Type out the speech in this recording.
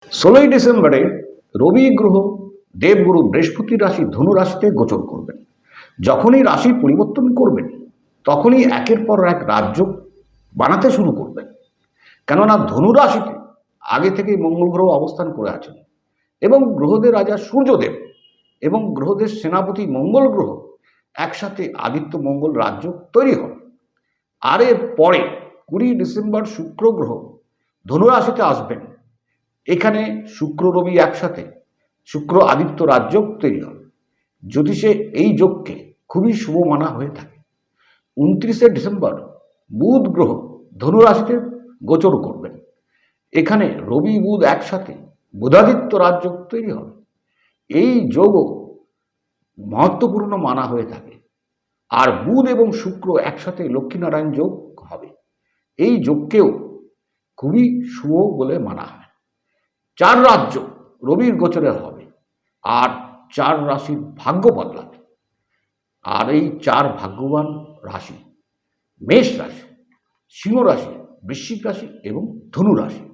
16 ডিসেম্বরে রবি গ্রহ দেবগুরু বৃহস্পতি রাশি ধনু রাশিতে গোচর করবেন। যখনই রাশি পরিবর্তন করবেন তখনই একের পর এক রাজ্য বানাতে শুরু করবেন। কেননা ধনু রাশিতে আগে থেকেই মঙ্গল গ্রহ অবস্থান করে আছেন এবং গ্রহদের রাজা সূর্যদেব এবং গ্রহদের সেনাপতি মঙ্গল গ্রহ একসাথে আদিত্য মঙ্গল রাজ্য তৈরি হন। আর এর পরে 20 ডিসেম্বর শুক্র গ্রহ ধনু রাশিতে আসবেন। এখানে শুক্র রবি একসাথে শুক্র আদিত্য রাজযোগ তৈরি হবে। জ্যোতিষে এই যোগকে খুবই শুভ মানা হয়ে থাকে। 29 ডিসেম্বর বুধ গ্রহ ধনু রাশিতে গোচর করবেন। এখানে রবি বুধ একসাথে বুধাদিত্য রাজযোগ তৈরি হবে। এই যোগও মহত্বপূর্ণ মানা হয়ে থাকে। আর বুধ এবং শুক্র একসাথে লক্ষ্মীনারায়ণ যোগ হবে। এই যোগকেও খুবই শুভ বলে মানা হয়। 4 রাজ্য রবির গোচরে হবে আর 4 রাশির ভাগ্য বদলাবে। আর এই 4 ভাগ্যবান রাশি মেষ রাশি, সিংহ রাশি, বৃশ্চিক রাশি এবং ধনু রাশি।